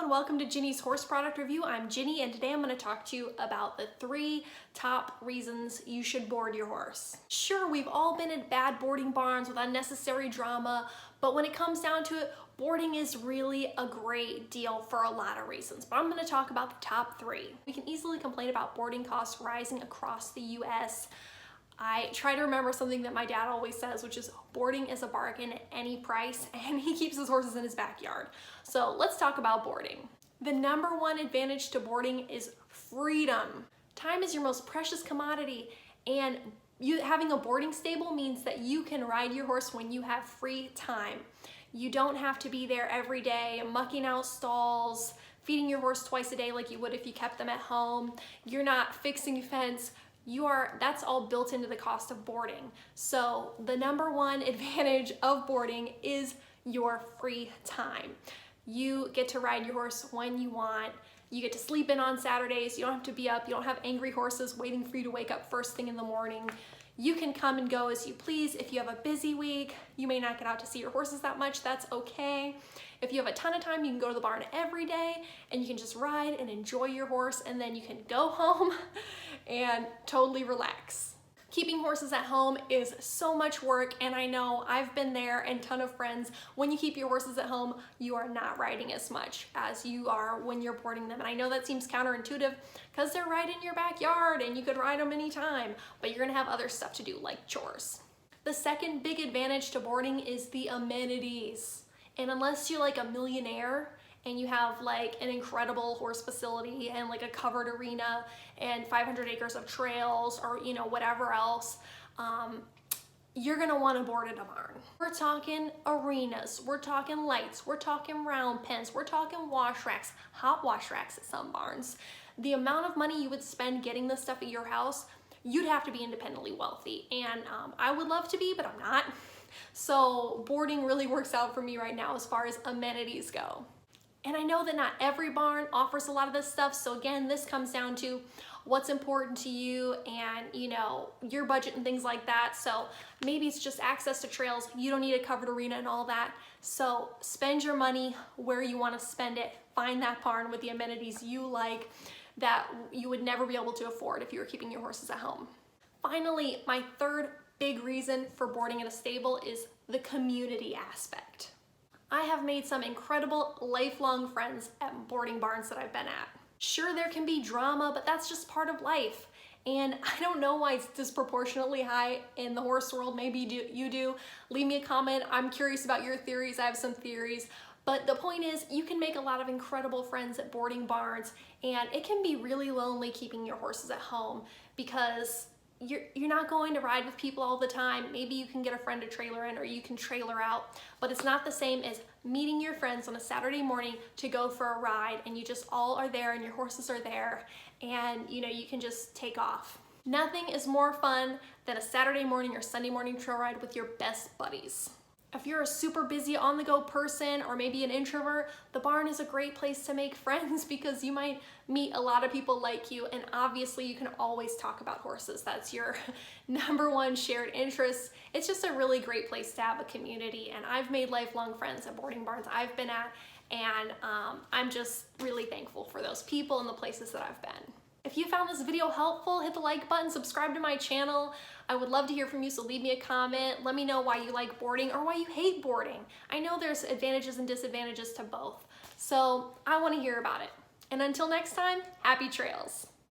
everyone, welcome to Ginny's Horse Product Review. I'm Ginny and today I'm going to talk to you about the 3 top reasons you should board your horse. Sure, we've all been at bad boarding barns with unnecessary drama, but when it comes down to it, boarding is really a great deal for a lot of reasons. But I'm going to talk about the top 3. We can easily complain about boarding costs rising across the US. I try to remember something that my dad always says, which is boarding is a bargain at any price, and he keeps his horses in his backyard. So let's talk about boarding. The number 1 advantage to boarding is freedom. Time is your most precious commodity, and having a boarding stable means that you can ride your horse when you have free time. You don't have to be there every day, mucking out stalls, feeding your horse twice a day like you would if you kept them at home. You're not fixing fence. That's all built into the cost of boarding. So the number 1 advantage of boarding is your free time. You get to ride your horse when you want. You get to sleep in on Saturdays. You don't have to be up. You don't have angry horses waiting for you to wake up first thing in the morning. You can come and go as you please. If you have a busy week, you may not get out to see your horses that much. That's okay. If you have a ton of time, you can go to the barn every day and you can just ride and enjoy your horse, and then you can go home and totally relax. Keeping horses at home is so much work, and I know I've been there and a ton of friends. When you keep your horses at home, you are not riding as much as you are when you're boarding them. And I know that seems counterintuitive because they're right in your backyard and you could ride them anytime, but you're gonna have other stuff to do like chores. The second big advantage to boarding is the amenities. And unless you're like a millionaire and you have like an incredible horse facility and like a covered arena and 500 acres of trails or whatever else, you're gonna wanna board at a barn. We're talking arenas, we're talking lights, we're talking round pens, we're talking wash racks, hot wash racks at some barns. The amount of money you would spend getting this stuff at your house, you'd have to be independently wealthy. And I would love to be, but I'm not. So boarding really works out for me right now as far as amenities go. And I know that not every barn offers a lot of this stuff. So again, this comes down to what's important to you and your budget and things like that. So maybe it's just access to trails. You don't need a covered arena and all that. So spend your money where you want to spend it. Find that barn with the amenities you like that you would never be able to afford if you were keeping your horses at home. Finally, my third big reason for boarding at a stable is the community aspect. I have made some incredible lifelong friends at boarding barns that I've been at. Sure, there can be drama, but that's just part of life. And I don't know why it's disproportionately high in the horse world. Maybe you do. Leave me a comment. I'm curious about your theories. I have some theories. But the point is, you can make a lot of incredible friends at boarding barns, and it can be really lonely keeping your horses at home because you're not going to ride with people all the time. Maybe you can get a friend to trailer in or you can trailer out, but it's not the same as meeting your friends on a Saturday morning to go for a ride and you just all are there and your horses are there and you can just take off. Nothing is more fun than a Saturday morning or Sunday morning trail ride with your best buddies. If you're a super busy on-the-go person or maybe an introvert, the barn is a great place to make friends because you might meet a lot of people like you, and obviously you can always talk about horses. That's your number 1 shared interest. It's just a really great place to have a community, and I've made lifelong friends at boarding barns I've been at, and I'm just really thankful for those people and the places that I've been. If you found this video helpful, hit the like button, subscribe to my channel. I would love to hear from you, so leave me a comment. Let me know why you like boarding or why you hate boarding. I know there's advantages and disadvantages to both, so I want to hear about it. And until next time, happy trails.